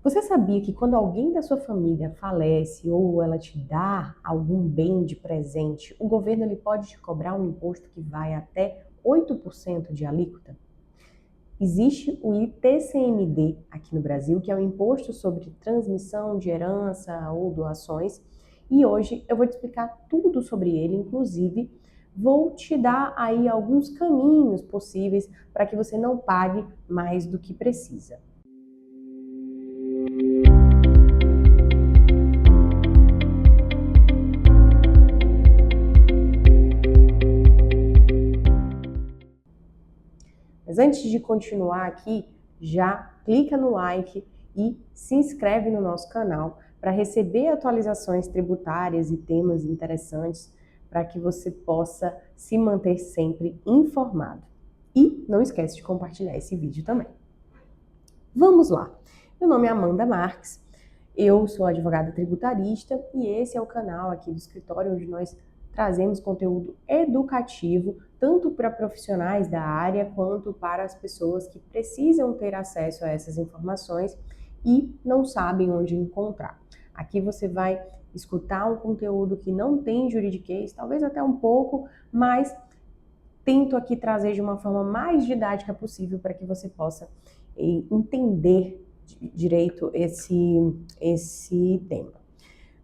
Você sabia que quando alguém da sua família falece ou ela te dá algum bem de presente, o governo ele pode te cobrar um imposto que vai até 8% de alíquota? Existe o ITCMD aqui no Brasil, que é o Imposto sobre Transmissão de Herança ou Doações, e hoje eu vou te explicar tudo sobre ele, inclusive vou te dar aí alguns caminhos possíveis para que você não pague mais do que precisa. Mas antes de continuar aqui, já clica no like e se inscreve no nosso canal para receber atualizações tributárias e temas interessantes para que você possa se manter sempre informado. E não esquece de compartilhar esse vídeo também. Vamos lá! Meu nome é Amanda Marques, eu sou advogada tributarista e esse é o canal aqui do escritório onde nós trazemos conteúdo educativo tanto para profissionais da área quanto para as pessoas que precisam ter acesso a essas informações e não sabem onde encontrar. Aqui você vai escutar um conteúdo que não tem juridiquês, talvez até um pouco, mas tento aqui trazer de uma forma mais didática possível para que você possa entender direito esse tema.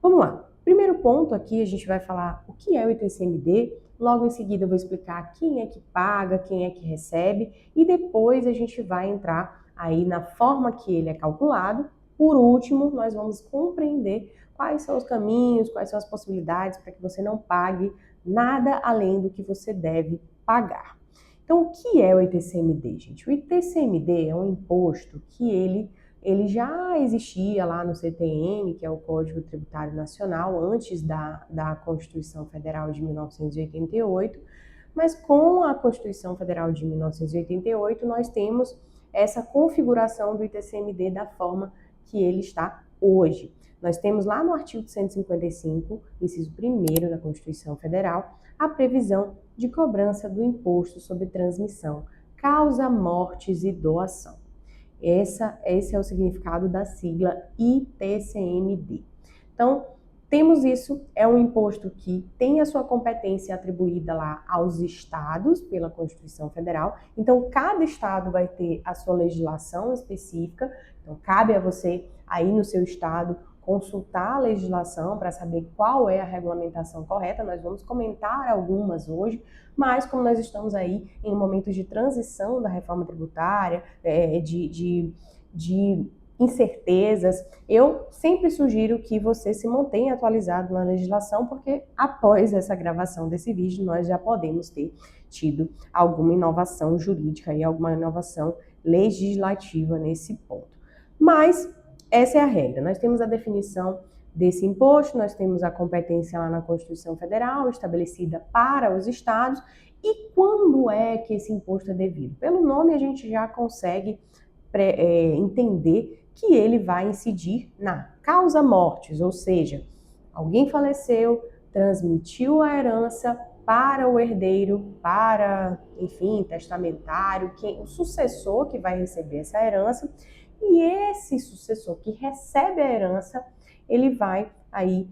Vamos lá. Primeiro ponto aqui, a gente vai falar o que é o ITCMD, logo em seguida eu vou explicar quem é que paga, quem é que recebe, e depois a gente vai entrar aí na forma que ele é calculado. Por último, nós vamos compreender quais são os caminhos, quais são as possibilidades para que você não pague nada além do que você deve pagar. Então, o que é o ITCMD, gente? O ITCMD é um imposto que ele já existia lá no CTN, que é o Código Tributário Nacional, antes da Constituição Federal de 1988, mas com a Constituição Federal de 1988 nós temos essa configuração do ITCMD da forma que ele está hoje. Nós temos lá no artigo 155, inciso 1º da Constituição Federal, a previsão de cobrança do imposto sobre transmissão, causa, mortes e doação. Esse é o significado da sigla ITCMD. Então, temos isso, é um imposto que tem a sua competência atribuída lá aos estados pela Constituição Federal. Então, cada estado vai ter a sua legislação específica. Então, cabe a você aí no seu estado consultar a legislação para saber qual é a regulamentação correta. Nós vamos comentar algumas hoje, mas como nós estamos aí em um momento de transição da reforma tributária, de incertezas, eu sempre sugiro que você se mantenha atualizado na legislação, porque após essa gravação desse vídeo, nós já podemos ter tido alguma inovação jurídica e alguma inovação legislativa nesse ponto. Mas essa é a regra. Nós temos a definição desse imposto, nós temos a competência lá na Constituição Federal estabelecida para os estados. E quando é que esse imposto é devido? Pelo nome a gente já consegue entender que ele vai incidir na causa mortis, ou seja, alguém faleceu, transmitiu a herança para o herdeiro, para, enfim, testamentário, o sucessor que vai receber essa herança, e esse sucessor que recebe a herança, ele vai aí,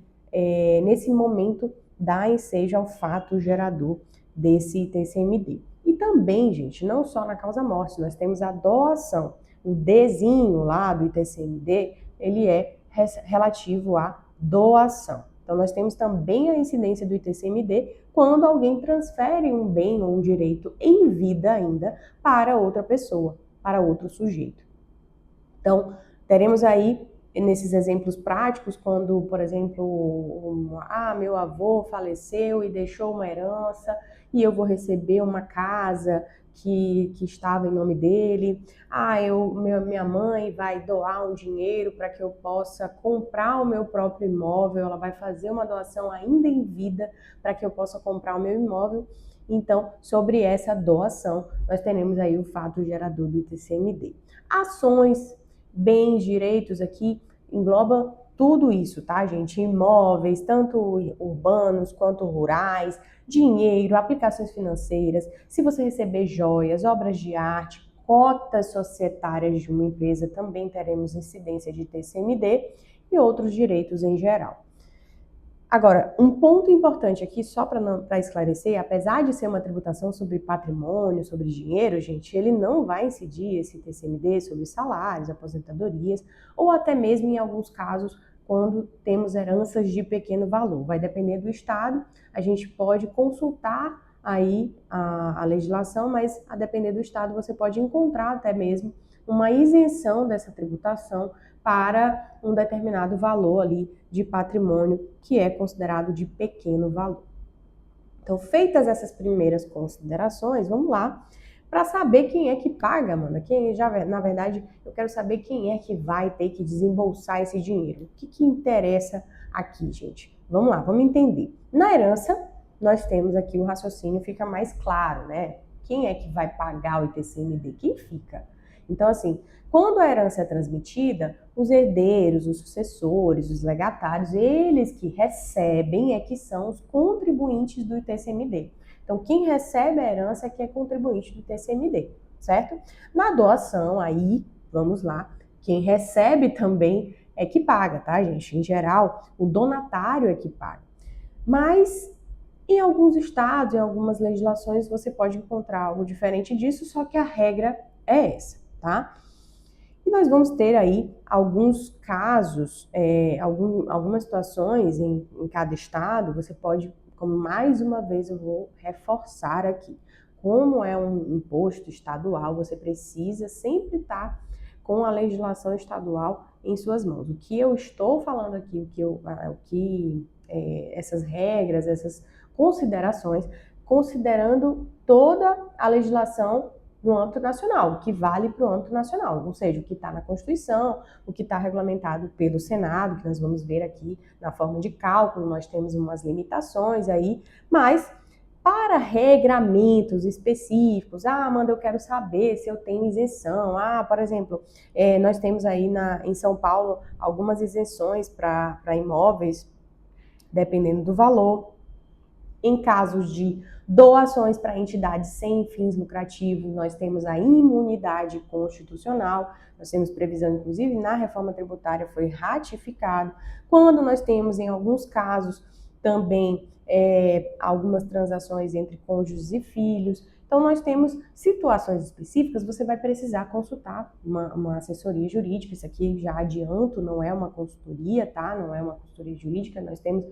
nesse momento, dar ensejo ao fato gerador desse ITCMD. E também, gente, não só na causa mortis, nós temos a doação. O Dzinho lá do ITCMD, ele é relativo à doação. Então, nós temos também a incidência do ITCMD quando alguém transfere um bem ou um direito em vida ainda para outra pessoa, para outro sujeito. Então, teremos aí, nesses exemplos práticos, quando, por exemplo, meu avô faleceu e deixou uma herança e eu vou receber uma casa que estava em nome dele. Minha mãe vai doar um dinheiro para que eu possa comprar o meu próprio imóvel, ela vai fazer uma doação ainda em vida para que eu possa comprar o meu imóvel. Então, sobre essa doação, nós teremos aí o fato gerador do ITCMD. Ações, bens, direitos aqui engloba tudo isso, tá, gente? Imóveis, tanto urbanos quanto rurais, dinheiro, aplicações financeiras, se você receber joias, obras de arte, cotas societárias de uma empresa, também teremos incidência de TCMD e outros direitos em geral. Agora, um ponto importante aqui, só para esclarecer, apesar de ser uma tributação sobre patrimônio, sobre dinheiro, gente, ele não vai incidir esse TCMD sobre salários, aposentadorias, ou até mesmo em alguns casos, quando temos heranças de pequeno valor. Vai depender do estado, a gente pode consultar aí a legislação, mas a depender do estado você pode encontrar até mesmo uma isenção dessa tributação para um determinado valor ali de patrimônio que é considerado de pequeno valor. Então, feitas essas primeiras considerações, vamos lá para saber quem é que paga, mano. Na verdade, eu quero saber quem é que vai ter que desembolsar esse dinheiro. O que interessa aqui, gente? Vamos lá, vamos entender. Na herança, nós temos aqui o raciocínio fica mais claro, né? Quem é que vai pagar o ITCMD? Quem fica? Então, assim, quando a herança é transmitida, os herdeiros, os sucessores, os legatários, eles que recebem é que são os contribuintes do ITCMD. Então, quem recebe a herança é que é contribuinte do ITCMD, certo? Na doação, aí, vamos lá, quem recebe também é que paga, tá, gente? Em geral, o donatário é que paga. Mas em alguns estados, em algumas legislações, você pode encontrar algo diferente disso, só que a regra é essa, tá? E nós vamos ter aí alguns casos, algumas situações em cada estado, você pode, como mais uma vez eu vou reforçar aqui, como é um imposto estadual, você precisa sempre estar com a legislação estadual em suas mãos. O que eu estou falando aqui, essas regras, essas considerações, considerando toda a legislação no âmbito nacional, o que vale para o âmbito nacional, ou seja, o que está na Constituição, o que está regulamentado pelo Senado, que nós vamos ver aqui na forma de cálculo, nós temos umas limitações aí, mas para regramentos específicos, Amanda, eu quero saber se eu tenho isenção, por exemplo, nós temos aí em São Paulo algumas isenções para imóveis, dependendo do valor. Em casos de doações para entidades sem fins lucrativos, nós temos a imunidade constitucional, nós temos previsão, inclusive, na reforma tributária foi ratificado. Quando nós temos, em alguns casos, também algumas transações entre cônjuges e filhos. Então, nós temos situações específicas, você vai precisar consultar uma assessoria jurídica. Isso aqui já adianto, não é uma consultoria, tá? Não é uma consultoria jurídica. Nós temos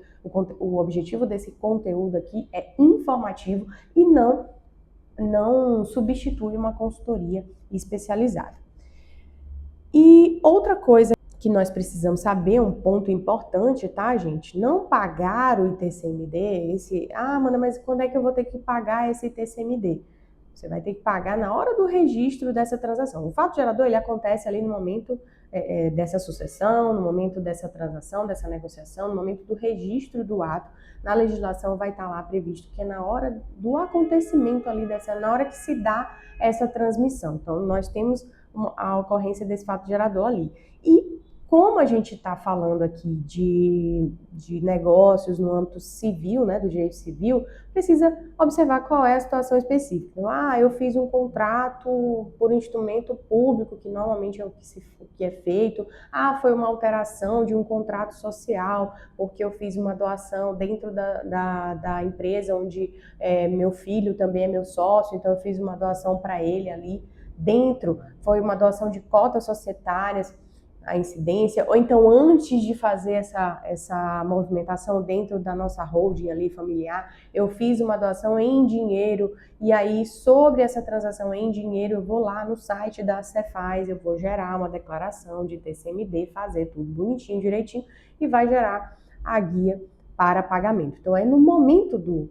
o objetivo desse conteúdo aqui é informativo e não substitui uma consultoria especializada. E outra coisa que nós precisamos saber, um ponto importante, tá, gente? Não pagar o ITCMD, Amanda, mas quando é que eu vou ter que pagar esse ITCMD? Você vai ter que pagar na hora do registro dessa transação. O fato gerador, ele acontece ali no momento dessa sucessão, no momento dessa transação, dessa negociação, no momento do registro do ato. Na legislação vai estar lá previsto que é na hora do acontecimento ali, na hora que se dá essa transmissão. Então, nós temos a ocorrência desse fato gerador ali. E como a gente está falando aqui de negócios no âmbito civil, né, do direito civil, precisa observar qual é a situação específica. Então, eu fiz um contrato por instrumento público, que normalmente é o que é feito. Foi uma alteração de um contrato social, porque eu fiz uma doação dentro da empresa onde meu filho também é meu sócio, então eu fiz uma doação para ele ali dentro, foi uma doação de cotas societárias, a incidência, ou então antes de fazer essa movimentação dentro da nossa holding ali familiar, eu fiz uma doação em dinheiro, e aí sobre essa transação em dinheiro eu vou lá no site da Cefaz, eu vou gerar uma declaração de TCMD, fazer tudo bonitinho, direitinho, e vai gerar a guia para pagamento. Então, é no momento do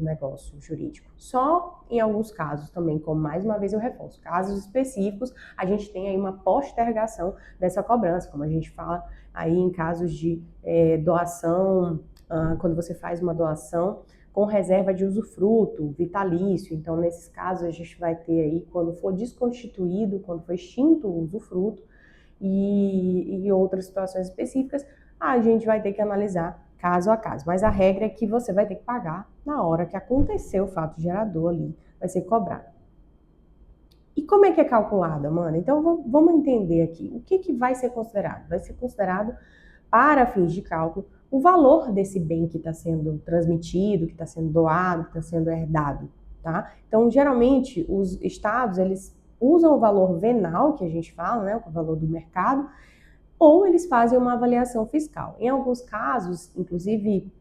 negócio jurídico. Só em alguns casos também, como mais uma vez eu reforço, casos específicos, a gente tem aí uma postergação dessa cobrança, como a gente fala aí em casos de doação, quando você faz uma doação com reserva de usufruto, vitalício. Então, nesses casos, a gente vai ter aí, quando for desconstituído, quando for extinto o usufruto e outras situações específicas, a gente vai ter que analisar caso a caso, mas a regra é que você vai ter que pagar na hora que aconteceu o fato gerador ali, vai ser cobrado. E como é que é calculado, Amanda? Então, vamos entender aqui. O que vai ser considerado? Vai ser considerado, para fins de cálculo, o valor desse bem que está sendo transmitido, que está sendo doado, que está sendo herdado, tá? Então, geralmente, os estados, eles usam o valor venal, que a gente fala, né, o valor do mercado, ou eles fazem uma avaliação fiscal. Em alguns casos, inclusive,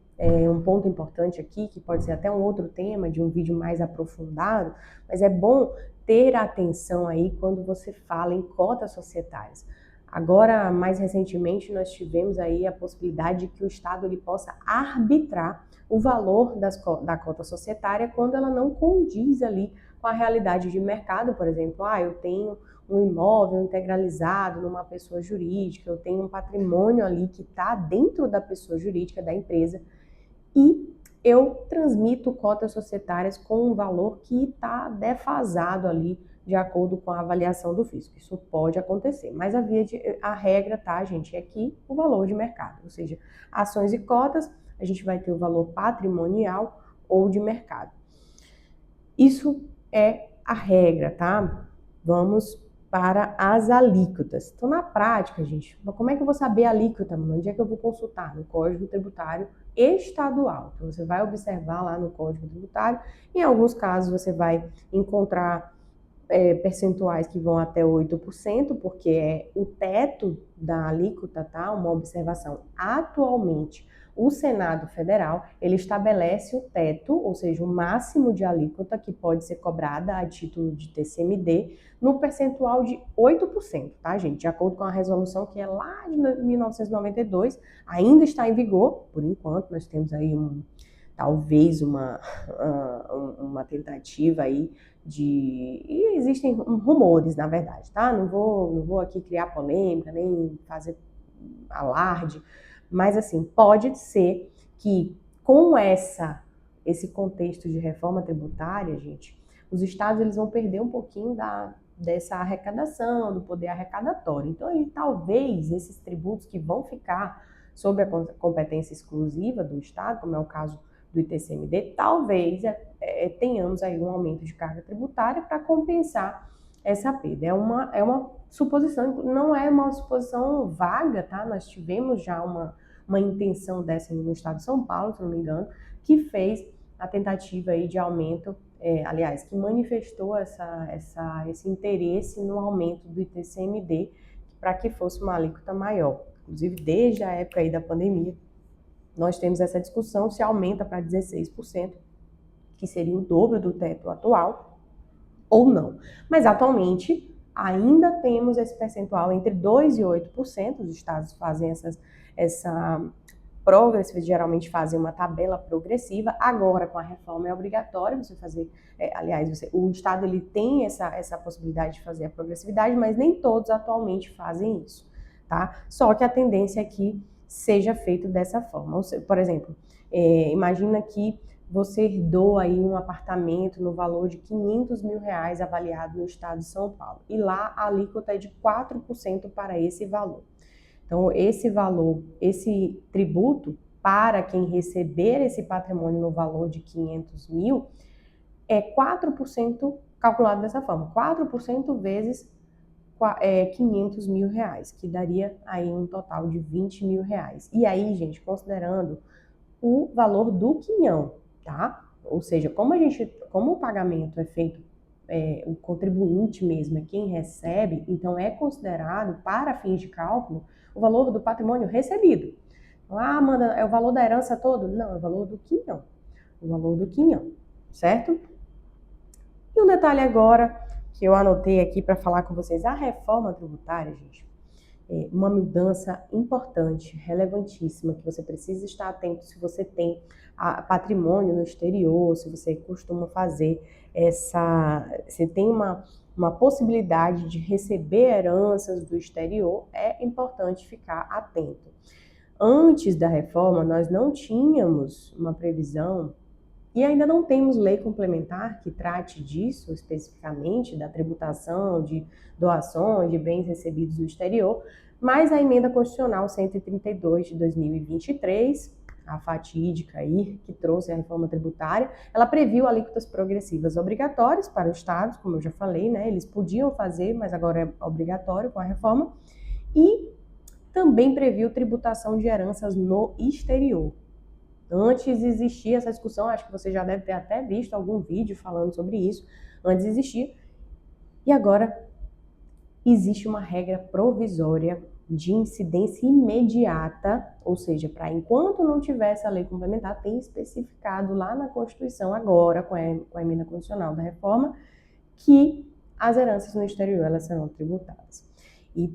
um ponto importante aqui, que pode ser até um outro tema de um vídeo mais aprofundado, mas é bom ter atenção aí quando você fala em cotas societárias. Agora, mais recentemente, nós tivemos aí a possibilidade de que o Estado ele possa arbitrar o valor da cota societária quando ela não condiz ali com a realidade de mercado, por exemplo, eu tenho um imóvel integralizado numa pessoa jurídica, eu tenho um patrimônio ali que está dentro da pessoa jurídica, da empresa, e eu transmito cotas societárias com um valor que está defasado ali de acordo com a avaliação do fisco. Isso pode acontecer, mas a regra, tá, gente, é que o valor de mercado, ou seja, ações e cotas, a gente vai ter o valor patrimonial ou de mercado. Isso é a regra, tá? Vamos para as alíquotas. Então, na prática, gente, como é que eu vou saber a alíquota? Onde é que eu vou consultar? No Código Tributário Estadual. Então, você vai observar lá no Código Tributário. Em alguns casos, você vai encontrar percentuais que vão até 8%, porque é o teto da alíquota, tá? Uma observação. Atualmente, o Senado Federal, ele estabelece o teto, ou seja, o máximo de alíquota que pode ser cobrada a título de TCMD, no percentual de 8%, tá, gente? De acordo com a resolução que é lá de 1992, ainda está em vigor, por enquanto, nós temos aí talvez uma tentativa aí e existem rumores, na verdade, tá? Não vou aqui criar polêmica, nem fazer alarde, mas assim, pode ser que com esse contexto de reforma tributária, gente, os estados eles vão perder um pouquinho dessa arrecadação, do poder arrecadatório. Então, talvez esses tributos que vão ficar sob a competência exclusiva do estado, como é o caso do ITCMD, talvez tenhamos aí um aumento de carga tributária para compensar essa perda. É uma suposição, não é uma suposição vaga, tá? Nós tivemos já uma intenção dessa no estado de São Paulo, se não me engano, que fez a tentativa aí de aumento, aliás, que manifestou esse interesse no aumento do ITCMD para que fosse uma alíquota maior. Inclusive, desde a época aí da pandemia, nós temos essa discussão se aumenta para 16%, que seria o dobro do teto atual, ou não. Mas atualmente ainda temos esse percentual entre 2% e 8%, os estados fazem essa progressiva, geralmente fazem uma tabela progressiva, agora com a reforma é obrigatório você fazer, o estado ele tem essa possibilidade de fazer a progressividade, mas nem todos atualmente fazem isso, tá? Só que a tendência é que seja feito dessa forma. Por exemplo, imagina que você herdou aí um apartamento no valor de R$500 mil avaliado no estado de São Paulo. E lá a alíquota é de 4% para esse valor. Então, esse valor, esse tributo, para quem receber esse patrimônio no valor de 500 mil, é 4% calculado dessa forma. 4% vezes 500 mil reais, que daria aí um total de 20 mil reais. E aí, gente, considerando o valor do quinhão, tá? Ou seja, como o pagamento é feito, o contribuinte mesmo é quem recebe, então é considerado, para fins de cálculo, o valor do patrimônio recebido. Então, Amanda, é o valor da herança todo? Não, é o valor do quinhão. O valor do quinhão, certo? E um detalhe agora, que eu anotei aqui para falar com vocês, a reforma tributária, gente, é uma mudança importante, relevantíssima, que você precisa estar atento se você tem patrimônio no exterior, se você costuma fazer você tem uma possibilidade de receber heranças do exterior, é importante ficar atento. Antes da reforma, nós não tínhamos uma previsão e ainda não temos lei complementar que trate disso especificamente, da tributação de doações de bens recebidos no exterior, mas a Emenda Constitucional 132 de 2023 a fatídica aí, que trouxe a reforma tributária, ela previu alíquotas progressivas obrigatórias para os estados, como eu já falei, né? Eles podiam fazer, mas agora é obrigatório com a reforma, e também previu tributação de heranças no exterior. Antes existia essa discussão, acho que você já deve ter até visto algum vídeo falando sobre isso, antes existia, e agora existe uma regra provisória de incidência imediata, ou seja, para enquanto não tiver essa lei complementar, tem especificado lá na Constituição agora, com a emenda constitucional da reforma, que as heranças no exterior elas serão tributadas. E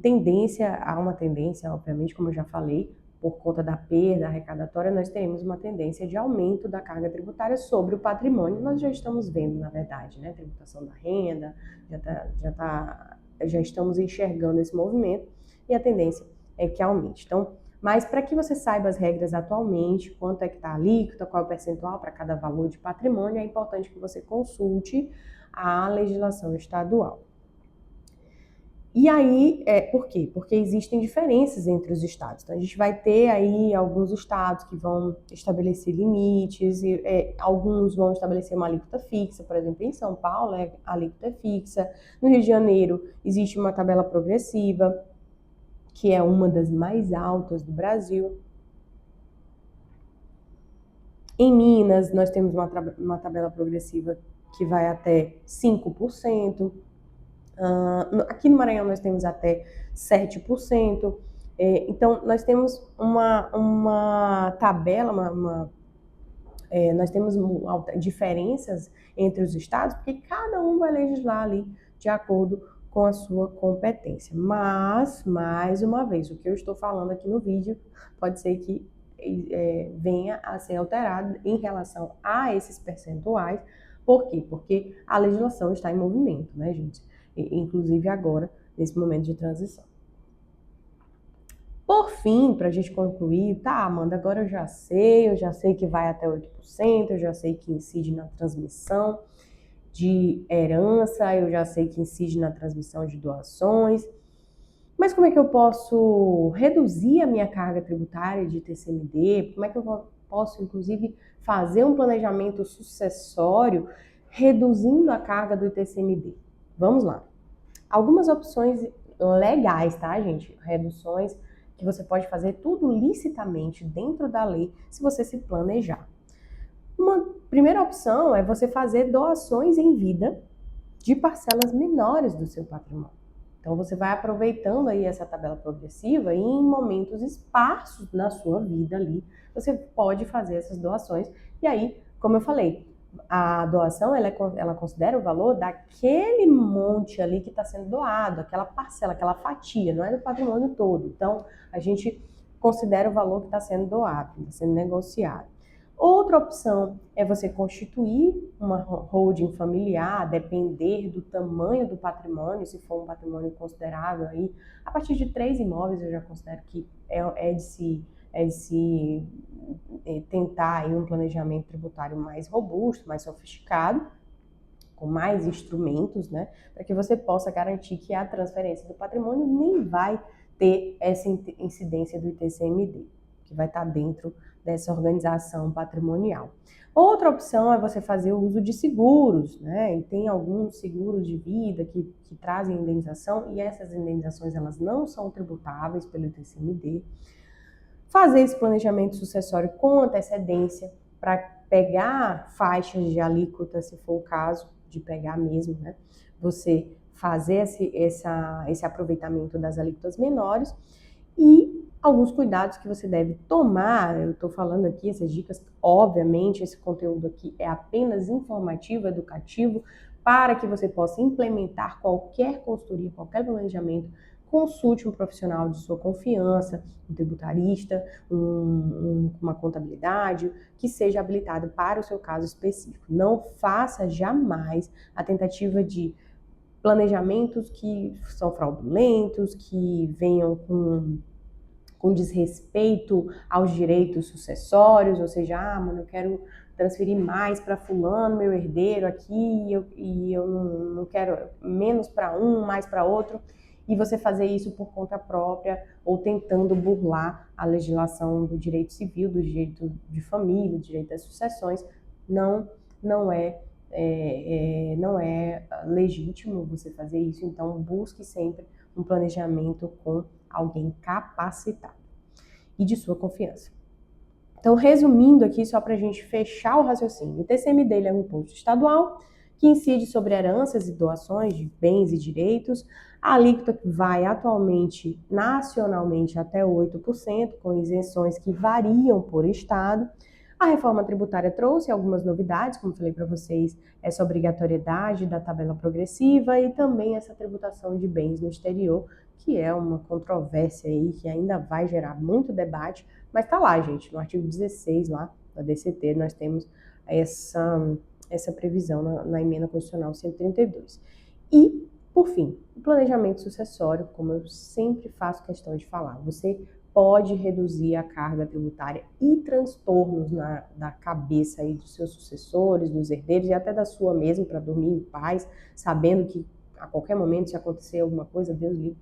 há uma tendência, obviamente, como eu já falei, por conta da perda arrecadatória, nós teremos uma tendência de aumento da carga tributária sobre o patrimônio. Nós já estamos vendo, na verdade, né? Tributação da renda, já estamos enxergando esse movimento e a tendência é que aumente. Então, mas para que você saiba as regras atualmente, quanto é que está a alíquota, qual é o percentual para cada valor de patrimônio, é importante que você consulte a legislação estadual. E aí, por quê? Porque existem diferenças entre os estados. Então, a gente vai ter aí alguns estados que vão estabelecer limites, alguns vão estabelecer uma alíquota fixa, por exemplo, em São Paulo a alíquota é fixa, no Rio de Janeiro existe uma tabela progressiva, que é uma das mais altas do Brasil. Em Minas, nós temos uma tabela progressiva que vai até 5%. Aqui no Maranhão nós temos até 7%. Então, nós temos uma tabela, nós temos diferenças entre os estados, porque cada um vai legislar ali de acordo com a sua competência. Mas, mais uma vez, o que eu estou falando aqui no vídeo pode ser que venha a ser alterado em relação a esses percentuais. Por quê? Porque a legislação está em movimento, né, gente? Inclusive agora, nesse momento de transição. Por fim, para a gente concluir, tá, Amanda, agora eu já sei que vai até 8%, eu já sei que incide na transmissão de herança, eu já sei que incide na transmissão de doações, mas como é que eu posso reduzir a minha carga tributária de TCMD? Como é que eu posso, inclusive, fazer um planejamento sucessório reduzindo a carga do ITCMD? Vamos lá. Algumas opções legais, tá, gente? Reduções que você pode fazer tudo licitamente dentro da lei se você se planejar. Uma primeira opção é você fazer doações em vida de parcelas menores do seu patrimônio. Então você vai aproveitando aí essa tabela progressiva e em momentos esparsos na sua vida ali, você pode fazer essas doações. E aí, como eu falei, a doação ela considera o valor daquele monte ali que está sendo doado, aquela parcela, aquela fatia, não é do patrimônio todo. Então a gente considera o valor que está sendo doado, está sendo negociado. Outra opção é você constituir uma holding familiar, a depender do tamanho do patrimônio, se for um patrimônio considerável aí, a partir de 3 imóveis eu já considero que é de se tentar aí um planejamento tributário mais robusto, mais sofisticado, com mais instrumentos, né, para que você possa garantir que a transferência do patrimônio nem vai ter essa incidência do ITCMD, que vai estar dentro dessa organização patrimonial. Outra opção é você fazer o uso de seguros, né? E tem alguns seguros de vida que trazem indenização e essas indenizações elas não são tributáveis pelo ITCMD. Fazer esse planejamento sucessório com antecedência para pegar faixas de alíquota, se for o caso de pegar mesmo, né? Você fazer esse aproveitamento das alíquotas menores e alguns cuidados que você deve tomar. Eu estou falando aqui essas dicas, obviamente esse conteúdo aqui é apenas informativo, educativo, para que você possa implementar qualquer consultoria, qualquer planejamento. Consulte um profissional de sua confiança, um tributarista, uma contabilidade, que seja habilitado para o seu caso específico. Não faça jamais a tentativa de planejamentos que são fraudulentos, que venham com desrespeito aos direitos sucessórios, ou seja, mano, eu quero transferir mais para fulano, meu herdeiro aqui, e eu não quero menos para um, mais para outro. e você fazer isso por conta própria ou tentando burlar a legislação do direito civil, do direito de família, do direito das sucessões, não é legítimo você fazer isso. Então busque sempre um planejamento com alguém capacitado e de sua confiança. Então, resumindo aqui, só para a gente fechar o raciocínio, o TCMD ele é um imposto estadual que incide sobre heranças e doações de bens e direitos. A alíquota vai atualmente, nacionalmente, até 8%, com isenções que variam por estado. A reforma tributária trouxe algumas novidades, como falei para vocês, essa obrigatoriedade da tabela progressiva e também essa tributação de bens no exterior, que é uma controvérsia aí que ainda vai gerar muito debate, mas tá lá, gente, no artigo 16 lá da DCT nós temos essa previsão na emenda constitucional 132. E, por fim, o planejamento sucessório, como eu sempre faço questão de falar, você pode reduzir a carga tributária e transtornos da cabeça aí dos seus sucessores, dos herdeiros e até da sua mesmo, para dormir em paz, sabendo que a qualquer momento, se acontecer alguma coisa, Deus livre,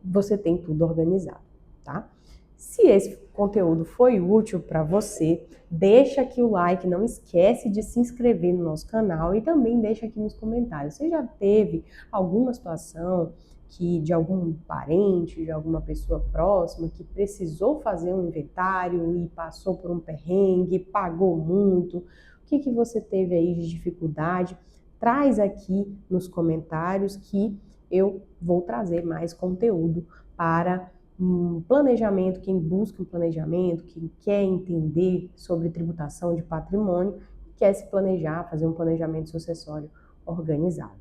você tem tudo organizado, tá? Se esse conteúdo foi útil para você, deixa aqui o like, não esquece de se inscrever no nosso canal e também deixa aqui nos comentários. Você já teve alguma situação de algum parente, de alguma pessoa próxima que precisou fazer um inventário e passou por um perrengue, pagou muito? O que você teve aí de dificuldade? Traz aqui nos comentários que eu vou trazer mais conteúdo para um planejamento, quem busca um planejamento, quem quer entender sobre tributação de patrimônio, quer se planejar, fazer um planejamento sucessório organizado.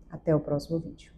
Até o próximo vídeo.